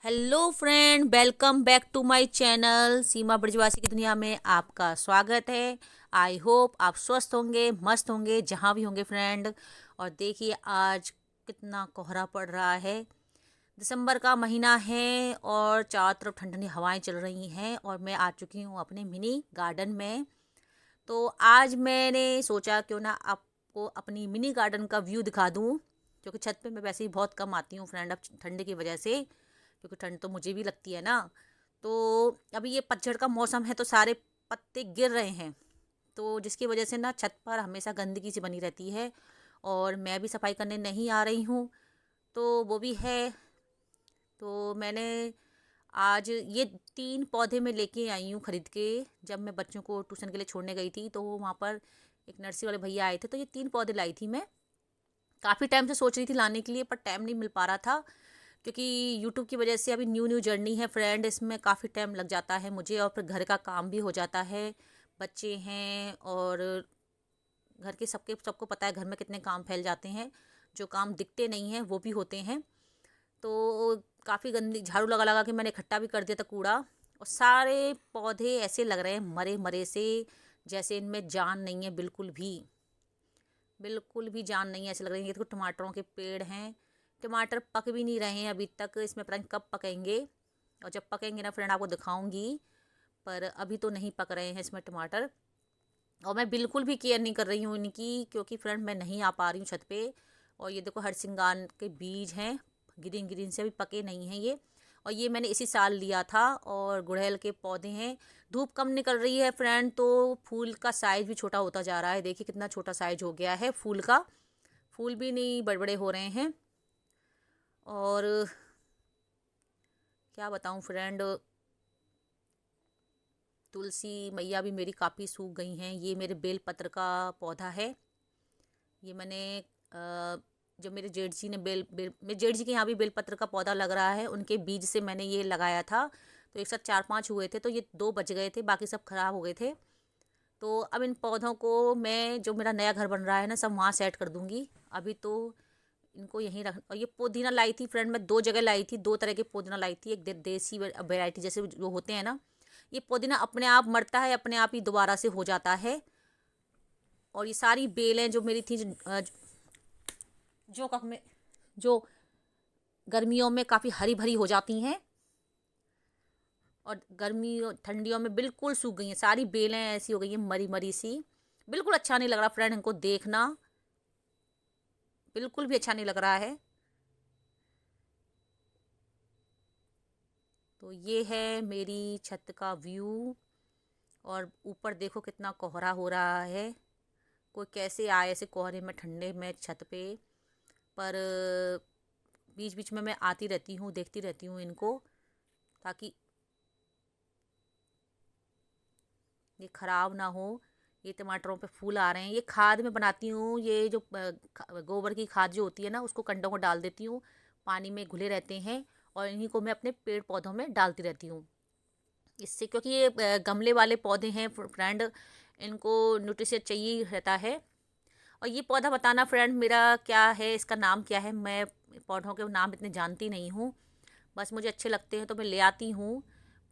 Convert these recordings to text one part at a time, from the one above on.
Hello friend, welcome back to my channel. Seema Brajwasi की दुनिया में आपका स्वागत है। आई होप आप स्वस्थ होंगे, मस्त होंगे जहाँ भी होंगे फ्रेंड। और देखिए आज कितना कोहरा पड़ रहा है। दिसंबर का महीना है और चारों तरफ ठंडी ठंडी हवाएं चल रही हैं और मैं आ चुकी हूँ अपने मिनी गार्डन में। तो आज मैंने सोचा क्यों ना आपको अपनी मिनी गार्डन का व्यू दिखा दूँ, क्योंकि छत पे मैं वैसे ही बहुत कम आती हूँ फ्रेंड, अब ठंड की वजह से, क्योंकि ठंड तो मुझे भी लगती है ना। तो अभी ये पतझड़ का मौसम है तो सारे पत्ते गिर रहे हैं, तो जिसकी वजह से ना छत पर हमेशा गंदगी सी बनी रहती है और मैं भी सफाई करने नहीं आ रही हूँ, तो वो भी है। तो मैंने आज ये 3 पौधे मैं लेके आई हूँ खरीद के। जब मैं बच्चों को ट्यूशन के लिए छोड़ने गई थी तो वहाँ पर एक नर्सरी वाले भैया आए थे, तो ये 3 पौधे लाई थी मैं। काफ़ी टाइम से सोच रही थी लाने के लिए, पर टाइम नहीं मिल पा रहा था, क्योंकि यूट्यूब की वजह से अभी न्यू न्यू जर्नी है फ्रेंड, इसमें काफ़ी टाइम लग जाता है मुझे और फिर घर का काम भी हो जाता है। बच्चे हैं और घर के सबको पता है घर में कितने काम फैल जाते हैं। जो काम दिखते नहीं हैं वो भी होते हैं। तो काफ़ी गंदी झाड़ू लगा लगा के मैंने इकट्ठा भी कर दिया था कूड़ा, और सारे पौधे ऐसे लग रहे हैं मरे मरे से, जैसे इनमें जान नहीं है, बिल्कुल भी बिल्कुल भी जान नहीं है। ऐसे लग रहे हैं ये तो टमाटरों के पेड़ हैं। टमाटर पक भी नहीं रहे हैं अभी तक, इसमें पता नहीं कब पकेंगे। और जब पकेंगे ना फ्रेंड आपको दिखाऊंगी, पर अभी तो नहीं पक रहे हैं इसमें टमाटर। और मैं बिल्कुल भी केयर नहीं कर रही हूँ इनकी, क्योंकि फ्रेंड मैं नहीं आ पा रही हूँ छत पे। और ये देखो हरसिंगार के बीज हैं, ग्रीन ग्रीन से, अभी पके नहीं हैं ये। और ये मैंने इसी साल लिया था। और गुड़हल के पौधे हैं। धूप कम निकल रही है फ्रेंड, तो फूल का साइज़ भी छोटा होता जा रहा है। देखिए कितना छोटा साइज हो गया है फूल का। फूल भी नहीं बड़े बड़े हो रहे हैं। और क्या बताऊँ फ्रेंड, तुलसी मैया भी मेरी काफ़ी सूख गई हैं। ये मेरे बेलपत्र का पौधा है। ये मैंने जब मेरे जेठ जी ने मेरे जेठ जी के यहाँ भी बेलपत्र का पौधा लग रहा है, उनके बीज से मैंने ये लगाया था। तो एक साथ 4-5 हुए थे, तो ये 2 बच गए थे, बाकी सब खराब हो गए थे। तो अब इन पौधों को मैं, जो मेरा नया घर बन रहा है ना, सब वहाँ सेट कर दूँगी। अभी तो इनको यहीं रख। और ये पुदीना लाई थी फ्रेंड, मैं 2 जगह लाई थी, 2 तरह के पुदीना लाई थी। एक देसी वेराइटी जैसे जो होते हैं ना, ये पुदीना अपने आप मरता है, अपने आप ही दोबारा से हो जाता है। और ये सारी बेलें जो मेरी थी, जो कब में जो गर्मियों में काफ़ी हरी भरी हो जाती हैं, और गर्मियों ठंडियों में बिल्कुल सूख गई हैं। सारी बेलें ऐसी हो गई हैं मरी मरी सी। बिल्कुल अच्छा नहीं लग रहा फ्रेंड इनको देखना, बिल्कुल भी अच्छा नहीं लग रहा है। तो ये है मेरी छत का व्यू। और ऊपर देखो कितना कोहरा हो रहा है। कोई कैसे आए ऐसे कोहरे में, ठंडे में छत पे। पर बीच बीच में मैं आती रहती हूँ, देखती रहती हूँ इनको, ताकि ये ख़राब ना हो। ये टमाटरों पे फूल आ रहे हैं। ये खाद मैं बनाती हूँ, ये जो गोबर की खाद जो होती है ना, उसको कंडों को डाल देती हूँ, पानी में घुले रहते हैं। और इन्हीं को मैं अपने पेड़ पौधों में डालती रहती हूँ। इससे, क्योंकि ये गमले वाले पौधे हैं फ्रेंड, इनको न्यूट्रिशन चाहिए ही रहता है। और ये पौधा बताना फ्रेंड मेरा क्या है, इसका नाम क्या है, मैं पौधों के नाम इतने जानती नहीं हूँ। बस मुझे अच्छे लगते हैं तो मैं ले आती हूँ।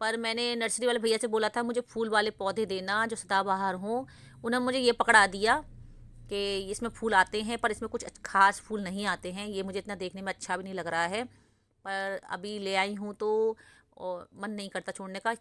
पर मैंने नर्सरी वाले भैया से बोला था मुझे फूल वाले पौधे देना जो सदाबहार हों। उन्होंने मुझे ये पकड़ा दिया कि इसमें फूल आते हैं, पर इसमें कुछ खास फूल नहीं आते हैं। ये मुझे इतना देखने में अच्छा भी नहीं लग रहा है, पर अभी ले आई हूँ तो और मन नहीं करता छोड़ने का।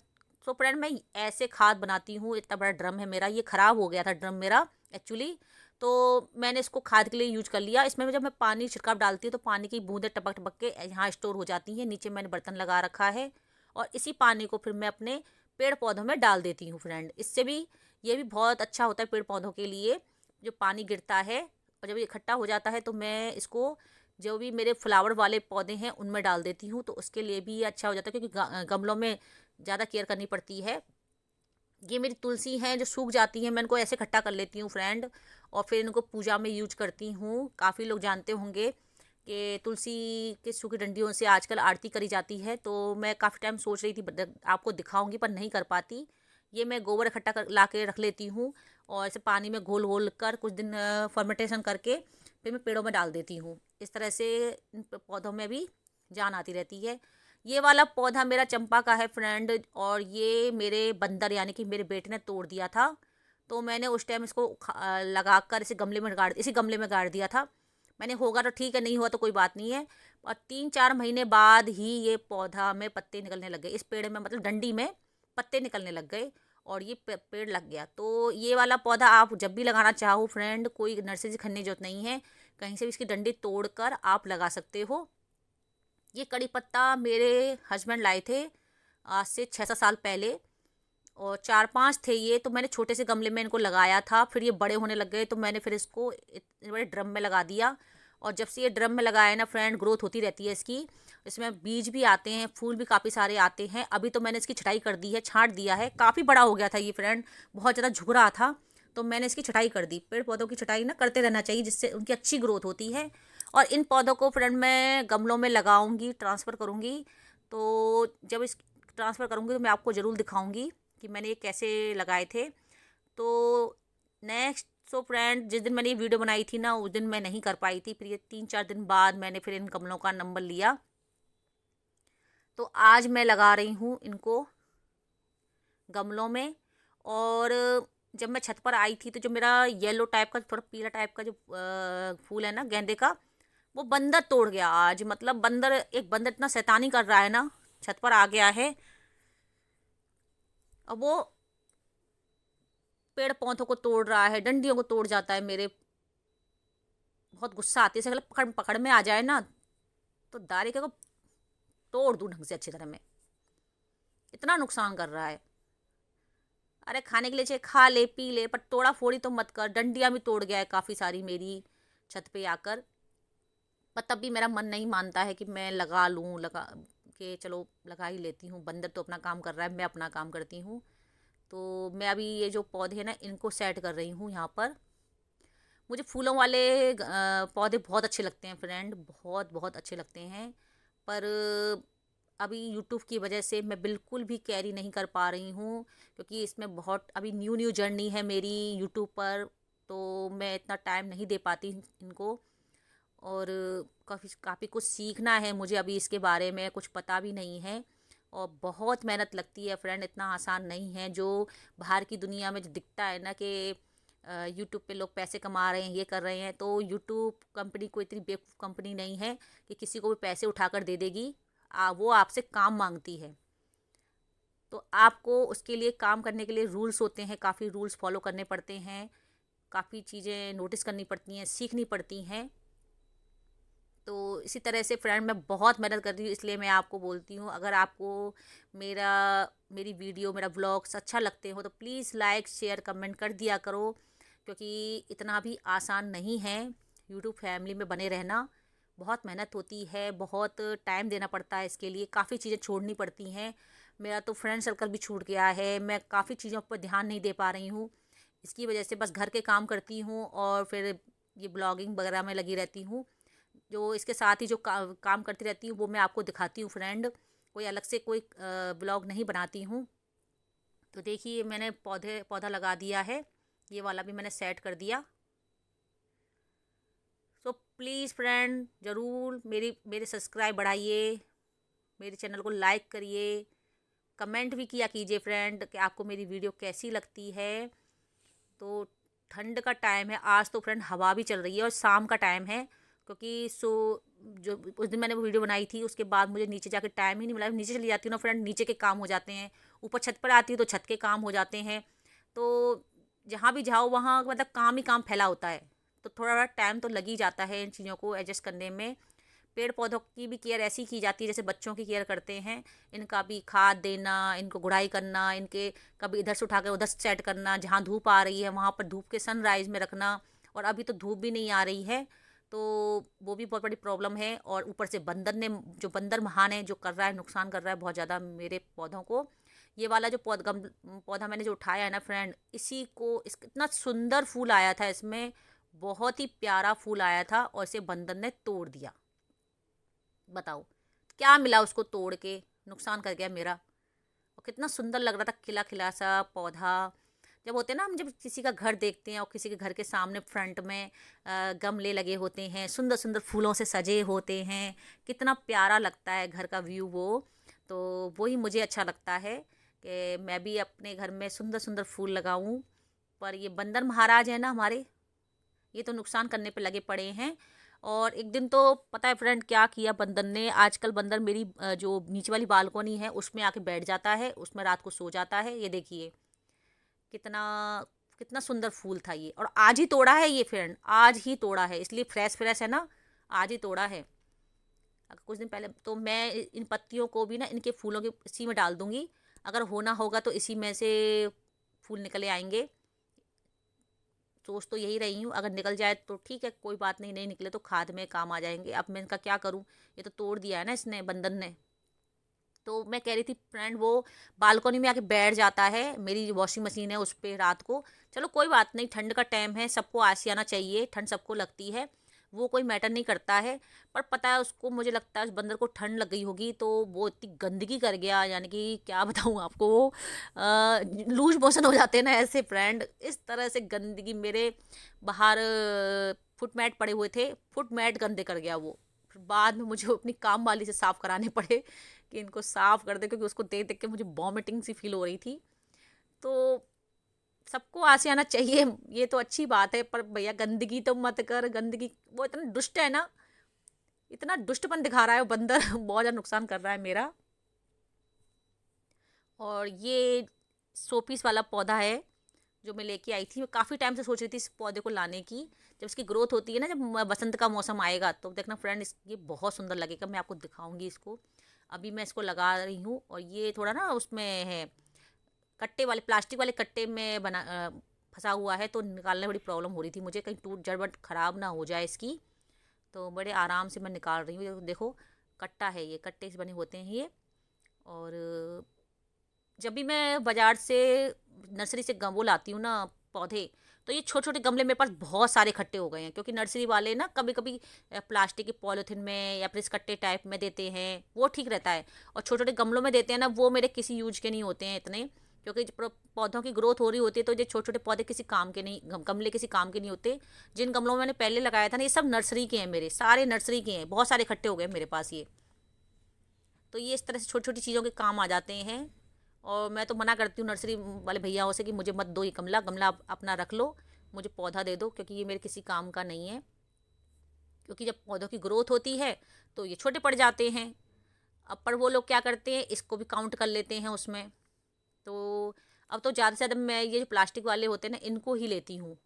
तो फ्रेंड मैं ऐसे खाद बनाती हूँ। इतना बड़ा ड्रम है मेरा, ये ख़राब हो गया था ड्रम मेरा एक्चुअली। तो मैंने इसको खाद के लिए यूज कर लिया। इसमें जब मैं पानी छिड़काव डालती हूँ तो पानी की बूंदें टपक टपक के यहाँ स्टोर हो जाती हैं। नीचे मैंने बर्तन लगा रखा है, और इसी पानी को फिर मैं अपने पेड़ पौधों में डाल देती हूँ फ्रेंड। इससे भी, ये भी बहुत अच्छा होता है पेड़ पौधों के लिए। जो पानी गिरता है और जब ये इकट्ठा हो जाता है तो मैं इसको, जो भी मेरे फ्लावर वाले पौधे हैं उनमें डाल देती हूँ, तो उसके लिए भी ये अच्छा हो जाता है, क्योंकि गमलों में ज़्यादा केयर करनी पड़ती है। ये मेरी तुलसी हैं जो सूख जाती हैं, मैं इनको ऐसे इकट्ठा कर लेती हूँ फ्रेंड, और फिर इनको पूजा में यूज करती हूँ। काफ़ी लोग जानते होंगे कि तुलसी के सूखी डंडियों से आजकल आरती करी जाती है। तो मैं काफ़ी टाइम सोच रही थी आपको दिखाऊंगी, पर नहीं कर पाती। ये मैं गोबर इकट्ठा कर ला के रख लेती हूँ, और ऐसे पानी में घोल घोल कर कुछ दिन फर्मेंटेशन करके फिर मैं पेड़ों में डाल देती हूँ। इस तरह से इन पौधों में भी जान आती रहती है। ये वाला पौधा मेरा चंपा का है फ्रेंड, और ये मेरे बंदर यानी कि मेरे बेटे ने तोड़ दिया था। तो मैंने उस टाइम इसको लगा कर इसी गमले में गाड़ दिया था मैंने। होगा तो ठीक है, नहीं हुआ तो कोई बात नहीं है। और 3-4 महीने बाद ही ये पौधा में पत्ते निकलने लग गए, इस पेड़ में मतलब डंडी में पत्ते निकलने लग गए और ये पेड़ लग गया। तो ये वाला पौधा आप जब भी लगाना चाहो फ्रेंड, कोई नर्सरी से खरीदने की जरूरत नहीं है, कहीं से भी इसकी डंडी तोड़कर आप लगा सकते हो। ये कड़ी पत्ता मेरे हस्बैंड लाए थे आज से 6-7 साल पहले, और 4-5 थे ये। तो मैंने छोटे से गमले में इनको लगाया था, फिर ये बड़े होने लग गए तो मैंने फिर इसको इतने बड़े ड्रम में लगा दिया। और जब से ये ड्रम में लगाया ना फ्रेंड, ग्रोथ होती रहती है इसकी। इसमें बीज भी आते हैं, फूल भी काफ़ी सारे आते हैं। अभी तो मैंने इसकी छटाई कर दी है, छांट दिया है, काफ़ी बड़ा हो गया था ये फ्रेंड, बहुत ज़्यादा झुक रहा था, तो मैंने इसकी छटाई कर दी। पेड़ पौधों की छटाई ना करते रहना चाहिए, जिससे उनकी अच्छी ग्रोथ होती है। और इन पौधों को फ्रेंड मैं गमलों में लगाऊंगी, ट्रांसफ़र करूंगी। तो जब इस ट्रांसफ़र करूंगी तो मैं आपको ज़रूर दिखाऊंगी कि मैंने ये कैसे लगाए थे। तो नेक्स्ट सो फ्रेंड, जिस दिन मैंने ये वीडियो बनाई थी ना, उस दिन मैं नहीं कर पाई थी। फिर ये 3-4 दिन बाद मैंने फिर इन गमलों का नंबर लिया। तो आज मैं लगा रही हूँ इनको गमलों में। और जब मैं छत पर आई थी तो जो मेरा येलो टाइप का, थोड़ा पीला टाइप का जो फूल है ना गेंदे का, वो बंदर तोड़ गया आज। मतलब एक बंदर इतना शैतानी कर रहा है ना, छत पर आ गया है। अब वो पेड़ पौधों को तोड़ रहा है, डंडियों को तोड़ जाता है मेरे। बहुत गुस्सा आती है, ऐसे पकड़ पकड़ में आ जाए ना तो दारे को तोड़ दूं ढंग से अच्छी तरह में। इतना नुकसान कर रहा है। अरे खाने के लिए चाहे खा ले पी ले, पर तोड़ा फोड़ी तो मत कर। डंडियां भी तोड़ गया है काफ़ी सारी मेरी छत पे आकर। पर तब भी मेरा मन नहीं मानता है कि मैं लगा लूँ, लगा के चलो लगा ही लेती हूँ। बंदर तो अपना काम कर रहा है, मैं अपना काम करती हूँ। तो मैं अभी ये जो पौधे हैं ना, इनको सेट कर रही हूँ यहाँ पर। मुझे फूलों वाले पौधे बहुत अच्छे लगते हैं फ्रेंड, बहुत बहुत अच्छे लगते हैं। पर अभी यूट्यूब की वजह से मैं बिल्कुल भी कैरी नहीं कर पा रही हूँ, क्योंकि इसमें बहुत अभी न्यू न्यू जर्नी है मेरी यूट्यूब पर। तो मैं इतना टाइम नहीं दे पाती इनको। और काफ़ी काफ़ी कुछ सीखना है मुझे अभी, इसके बारे में कुछ पता भी नहीं है। और बहुत मेहनत लगती है फ्रेंड, इतना आसान नहीं है जो बाहर की दुनिया में जो दिखता है ना कि यूट्यूब पे लोग पैसे कमा रहे हैं, ये कर रहे हैं। तो यूट्यूब कंपनी कोई इतनी बेवकूफ़ कंपनी नहीं है कि किसी को भी पैसे उठाकर दे देगी। वो आपसे काम मांगती है। तो आपको उसके लिए, काम करने के लिए रूल्स होते हैं, काफ़ी रूल्स फॉलो करने पड़ते हैं, काफ़ी चीज़ें नोटिस करनी पड़ती हैं, सीखनी पड़ती हैं। तो इसी तरह से फ्रेंड मैं बहुत मेहनत करती हूँ, इसलिए मैं आपको बोलती हूँ, अगर आपको मेरा मेरी वीडियो, मेरा व्लॉग्स अच्छा लगते हो तो प्लीज़ लाइक शेयर कमेंट कर दिया करो, क्योंकि इतना भी आसान नहीं है यूट्यूब फैमिली में बने रहना। बहुत मेहनत होती है, बहुत टाइम देना पड़ता है इसके लिए, काफ़ी चीज़ें छोड़नी पड़ती हैं। मेरा तो फ्रेंड सर्कल भी छूट गया है, मैं काफ़ी चीज़ों पर ध्यान नहीं दे पा रही हूँ। इसकी वजह से बस घर के काम करती हूँ और फिर ये ब्लॉगिंग वगैरह में लगी रहती हूँ। जो इसके साथ ही जो काम करती रहती हूँ वो मैं आपको दिखाती हूँ फ्रेंड, कोई अलग से कोई ब्लॉग नहीं बनाती हूँ। तो देखिए मैंने पौधा लगा दिया है, ये वाला भी मैंने सेट कर दिया। सो प्लीज़ फ्रेंड, ज़रूर मेरे सब्सक्राइब बढ़ाइए, मेरे चैनल को लाइक करिए, कमेंट भी किया कीजिए फ्रेंड कि आपको मेरी वीडियो कैसी लगती है। तो ठंड का टाइम है आज तो फ्रेंड, हवा भी चल रही है और शाम का टाइम है, क्योंकि जो उस दिन मैंने वो वीडियो बनाई थी उसके बाद मुझे नीचे जाके टाइम ही नहीं मिला। नीचे चली जाती हूँ ना फ्रेंड, नीचे के काम हो जाते हैं, ऊपर छत पर आती हूँ तो छत के काम हो जाते हैं। तो जहाँ भी जाओ वहाँ मतलब काम ही काम फैला होता है, तो थोड़ा टाइम तो लग ही जाता है इन चीज़ों को एडजस्ट करने में। पेड़ पौधों की भी केयर ऐसी की जाती है जैसे बच्चों की केयर करते हैं। इनका भी खाद देना, इनको गुड़ाई करना, इनके कभी इधर से उठा कर उधर सेट करना, जहाँ धूप आ रही है वहाँ पर धूप के सनराइज़ में रखना। और अभी तो धूप भी नहीं आ रही है, तो वो भी बहुत बड़ी प्रॉब्लम है। और ऊपर से जो बंदर महान है, जो कर रहा है, नुकसान कर रहा है बहुत ज़्यादा मेरे पौधों को। ये वाला जो पौधा मैंने जो उठाया है ना फ्रेंड, इतना सुंदर फूल आया था इसमें, बहुत ही प्यारा फूल आया था, और इसे बंदर ने तोड़ दिया। बताओ क्या मिला उसको तोड़ के, नुकसान कर गया मेरा। और कितना सुंदर लग रहा था, खिला खिला सा पौधा। जब होते हैं ना, हम जब किसी का घर देखते हैं और किसी के घर के सामने फ्रंट में गमले लगे होते हैं, सुंदर सुंदर फूलों से सजे होते हैं, कितना प्यारा लगता है घर का व्यू वो। तो वही मुझे अच्छा लगता है कि मैं भी अपने घर में सुंदर सुंदर फूल लगाऊं। पर ये बंदर महाराज है ना हमारे, ये तो नुकसान करने पे लगे पड़े हैं। और एक दिन तो पता है फ्रेंड क्या किया बंदर ने, आजकल बंदर मेरी जो नीचे वाली बालकोनी है उसमें आके बैठ जाता है, उसमें रात को सो जाता है। ये देखिए कितना कितना सुंदर फूल था ये, और आज ही तोड़ा है ये फ्रेंड, आज ही तोड़ा है, इसलिए फ्रेश फ्रेश है ना, आज ही तोड़ा है। अगर कुछ दिन पहले तो मैं इन पत्तियों को भी ना इनके फूलों के इसी में डाल दूंगी। अगर होना होगा तो इसी में से फूल निकले आएंगे। सोच तो यही रही हूँ, अगर निकल जाए तो ठीक है, कोई बात नहीं, नहीं निकले तो खाद में काम आ जाएंगे। अब मैं इनका क्या करूँ, ये तो तोड़ दिया है ना इसने, बंदर ने। तो मैं कह रही थी फ्रेंड, वो बालकनी में आके बैठ जाता है, मेरी वॉशिंग मशीन है उस पर रात को। चलो कोई बात नहीं, ठंड का टाइम है, सबको आना चाहिए, ठंड सबको लगती है, वो कोई मैटर नहीं करता है। पर पता है उसको, मुझे लगता है उस बंदर को ठंड लग गई होगी, तो वो इतनी गंदगी कर गया, यानी कि क्या बताऊँ आपको, वो लूज मोशन हो जाते हैं ना ऐसे फ्रेंड, इस तरह से गंदगी मेरे बाहर फुट मैट पड़े हुए थे, फुट मैट गंदे कर गया वो। फिर बाद में मुझे अपनी काम वाली से साफ़ कराने पड़े कि इनको साफ़ कर दे, क्योंकि उसको देख देख के मुझे वॉमिटिंग सी फील हो रही थी। तो सबको आना चाहिए, ये तो अच्छी बात है, पर भैया गंदगी तो मत कर, गंदगी, वो इतना दुष्ट है ना, इतना दुष्टपन दिखा रहा है वो बंदर बहुत ज़्यादा नुकसान कर रहा है मेरा। और ये शोपीस वाला पौधा है जो मैं लेके आई थी, मैं काफ़ी टाइम से सोच रही थी इस पौधे को लाने की। जब इसकी ग्रोथ होती है ना, जब बसंत का मौसम आएगा तो देखना फ्रेंड, ये बहुत सुंदर लगेगा, मैं आपको दिखाऊंगी इसको। अभी मैं इसको लगा रही हूँ, और ये थोड़ा ना उसमें है, कट्टे वाले, प्लास्टिक वाले कट्टे में फंसा हुआ है, तो निकालने में बड़ी प्रॉब्लम हो रही थी मुझे, कहीं टूट जड़बट ख़राब ना हो जाए इसकी। तो बड़े आराम से मैं निकाल रही हूँ। देखो कट्टा है, ये कट्टे से बने होते हैं ये। और जब भी मैं बाज़ार से, नर्सरी से वो लाती हूँ ना पौधे, तो ये छोटे छोटे गमले मेरे पास बहुत सारे इकट्ठे हो गए हैं, क्योंकि नर्सरी वाले ना कभी कभी प्लास्टिक की पॉलीथिन में या फिर इस कट्टे टाइप में देते हैं, वो ठीक रहता है। और छोटे छोटे गमलों में देते हैं ना, वो मेरे किसी यूज के नहीं होते हैं इतने, क्योंकि जब पौधों की ग्रोथ हो रही होती है तो ये छोटे छोटे पौधे किसी काम के नहीं, गमले किसी काम के नहीं होते। जिन गमलों में मैंने पहले लगाया था ना, ये सब नर्सरी के हैं, मेरे सारे नर्सरी के हैं, बहुत सारे इकट्ठे हो गए मेरे पास ये। तो ये इस तरह से छोटी छोटी चीज़ों के काम आ जाते हैं। और मैं तो मना करती हूँ नर्सरी वाले भैयाओं से कि मुझे मत दो ये गमला, गमला आप अपना रख लो, मुझे पौधा दे दो, क्योंकि ये मेरे किसी काम का नहीं है। क्योंकि जब पौधों की ग्रोथ होती है तो ये छोटे पड़ जाते हैं। अब पर वो लोग क्या करते हैं, इसको भी काउंट कर लेते हैं उसमें। तो अब तो ज़्यादा से ज़्यादा मैं ये जो प्लास्टिक वाले होते हैं ना, इनको ही लेती हूँ।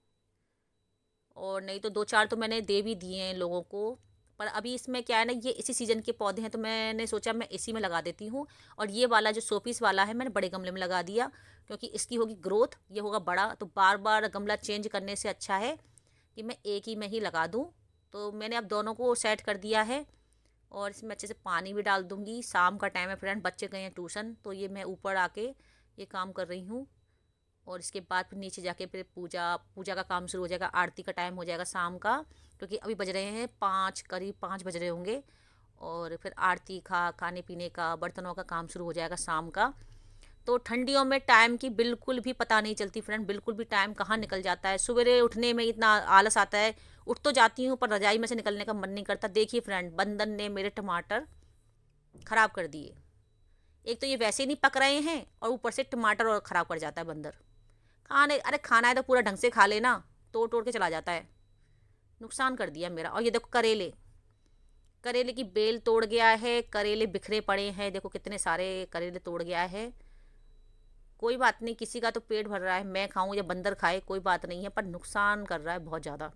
और नहीं तो दो चार तो मैंने दे भी दिए हैं लोगों को। पर अभी इसमें क्या है ना, ये इसी सीज़न के पौधे हैं, तो मैंने सोचा मैं इसी में लगा देती हूँ। और ये वाला जो शोपीस वाला है मैंने बड़े गमले में लगा दिया, क्योंकि इसकी होगी ग्रोथ, ये होगा बड़ा, तो बार बार गमला चेंज करने से अच्छा है कि मैं एक ही में ही लगा दूँ। तो मैंने अब दोनों को सेट कर दिया है। और इसमें अच्छे से पानी भी डाल दूँगी। शाम का टाइम है फ्रेंड, बच्चे गए हैं ट्यूशन, तो ये मैं ऊपर आके ये काम कर रही हूँ। और इसके बाद फिर नीचे जाके फिर पूजा पूजा का काम शुरू हो जाएगा, आरती का टाइम हो जाएगा शाम का, क्योंकि अभी बज रहे हैं 5, करीब 5 बज रहे होंगे। और फिर आरती खाने पीने का, बर्तनों का काम शुरू हो जाएगा शाम का। तो ठंडियों में टाइम की बिल्कुल भी पता नहीं चलती फ्रेंड, बिल्कुल भी टाइम कहाँ निकल जाता है। सवेरे उठने में इतना आलस आता है, उठ तो जाती हूँ पर रजाई में से निकलने का मन नहीं करता। देखिए फ्रेंड, बंदर ने मेरे टमाटर ख़राब कर दिए। एक तो ये वैसे ही नहीं पक रहे हैं, और ऊपर से टमाटर और ख़राब कर जाता है बंदर। खाने, अरे खाना है तो पूरा ढंग से खा लेना, तोड़ तोड़ के चला जाता है, नुकसान कर दिया मेरा। और ये देखो करेले, करेले की बेल तोड़ गया है, करेले बिखरे पड़े हैं, देखो कितने सारे करेले तोड़ गया है। कोई बात नहीं, किसी का तो पेट भर रहा है, मैं खाऊं या बंदर खाए कोई बात नहीं है, पर नुकसान कर रहा है बहुत ज़्यादा।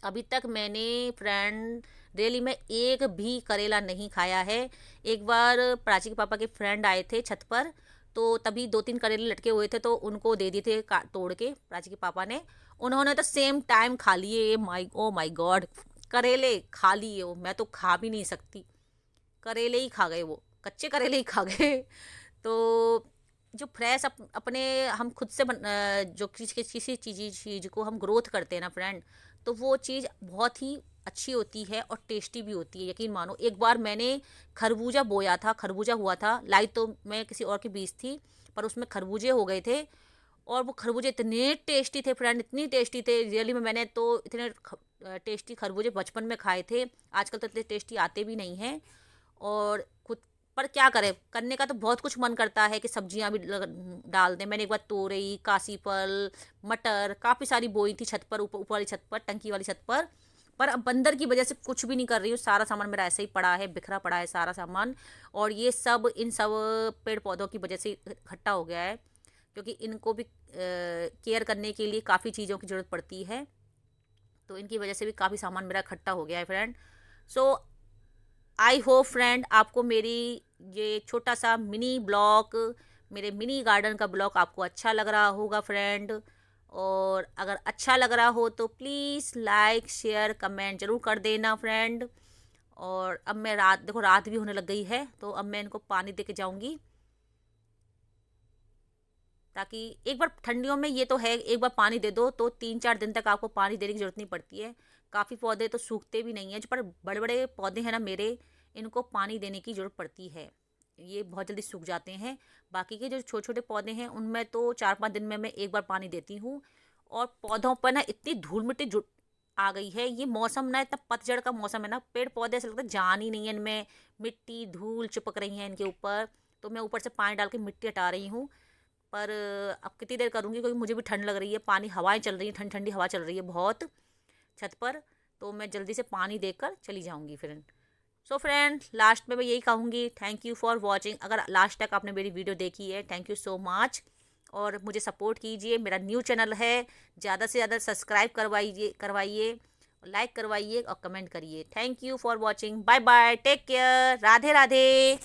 अभी तक मैंने फ्रेंड रियली में एक भी करेला नहीं खाया है। एक बार प्राची के पापा के फ्रेंड आए थे छत पर, तो तभी 2-3 करेले लटके हुए थे, तो उनको दे दिए थे तोड़ के प्राची के पापा ने। उन्होंने तो सेम टाइम खा लिए, माई ओ माई गॉड, करेले खा लिए वो, मैं तो खा भी नहीं सकती। करेले ही खा गए वो, कच्चे करेले ही खा गए। तो जो फ्रेश अपने हम खुद से जो किसी चीज़ को हम ग्रोथ करते हैं ना फ्रेंड, तो वो चीज़ बहुत ही अच्छी होती है और टेस्टी भी होती है। यकीन मानो, एक बार मैंने खरबूजा बोया था, खरबूजा हुआ था, लाई तो मैं किसी और की बीज थी, पर उसमें खरबूजे हो गए थे। और वो खरबूजे इतने टेस्टी थे फ्रेंड, इतनी टेस्टी थे रियली में, मैंने तो इतने टेस्टी खरबूजे बचपन में खाए थे, आजकल तो इतने टेस्टी आते भी नहीं हैं। और खुद पर क्या करें, करने का तो बहुत कुछ मन करता है कि सब्जियां भी डाल दें। मैंने एक बार तोरई, कासीफल, मटर काफ़ी सारी बोई थी छत पर, ऊपर ऊपर वाली छत पर, टंकी वाली छत पर अब बंदर की वजह से कुछ भी नहीं कर रही हूँ। सारा सामान मेरा ऐसे ही पड़ा है, बिखरा पड़ा है सारा सामान। और ये सब इन सब पेड़ पौधों की वजह से इकट्ठा हो गया है, क्योंकि इनको भी केयर करने के लिए काफ़ी चीज़ों की ज़रूरत पड़ती है। तो इनकी वजह से भी काफ़ी सामान मेरा इकट्ठा हो गया है friend. So I hope friend आपको मेरी ये छोटा सा मिनी ब्लॉग, मेरे मिनी गार्डन का ब्लॉग आपको अच्छा लग रहा होगा फ्रेंड। और अगर अच्छा लग रहा हो तो प्लीज़ लाइक शेयर कमेंट ज़रूर कर देना फ्रेंड। और अब मैं देखो रात भी होने लग गई है, तो अब मैं इनको पानी दे के जाऊँगी, ताकि एक बार ठंडियों में ये तो है, एक बार पानी दे दो तो 3-4 दिन तक आपको पानी देने की ज़रूरत नहीं पड़ती है। काफ़ी पौधे तो सूखते भी नहीं हैं, जो पर बड़े बड़े पौधे हैं ना मेरे, इनको पानी देने की ज़रूरत पड़ती है, ये बहुत जल्दी सूख जाते हैं। बाकी के जो छोटे छोटे पौधे हैं उनमें तो 4-5 दिन में मैं एक बार पानी देती हूँ। और पौधों पर ना इतनी धूल मिट्टी जुट आ गई है, ये मौसम ना इतना पतझड़ का मौसम है ना, पेड़ पौधे ऐसा लगता है जान ही नहीं है इनमें, मिट्टी धूल चिपक रही है इनके ऊपर। तो मैं ऊपर से पानी डाल के मिट्टी हटा रही हूँ। पर अब कितनी देर करूँगी, क्योंकि मुझे भी ठंड लग रही है, पानी हवाएं चल रही हैं, ठंडी ठंडी हवा चल रही है बहुत छत पर। तो मैं जल्दी से पानी देकर चली जाऊँगी फ्रेंड। सो फ्रेंड लास्ट में मैं यही कहूँगी, थैंक यू फॉर वॉचिंग। अगर लास्ट तक आपने मेरी वीडियो देखी है, थैंक यू सो मच। और मुझे सपोर्ट कीजिए, मेरा न्यू चैनल है, ज़्यादा से ज़्यादा सब्सक्राइब करवाइए, लाइक करवाइए और कमेंट करिए। Thank you for watching, bye bye, take care, Radhe Radhe.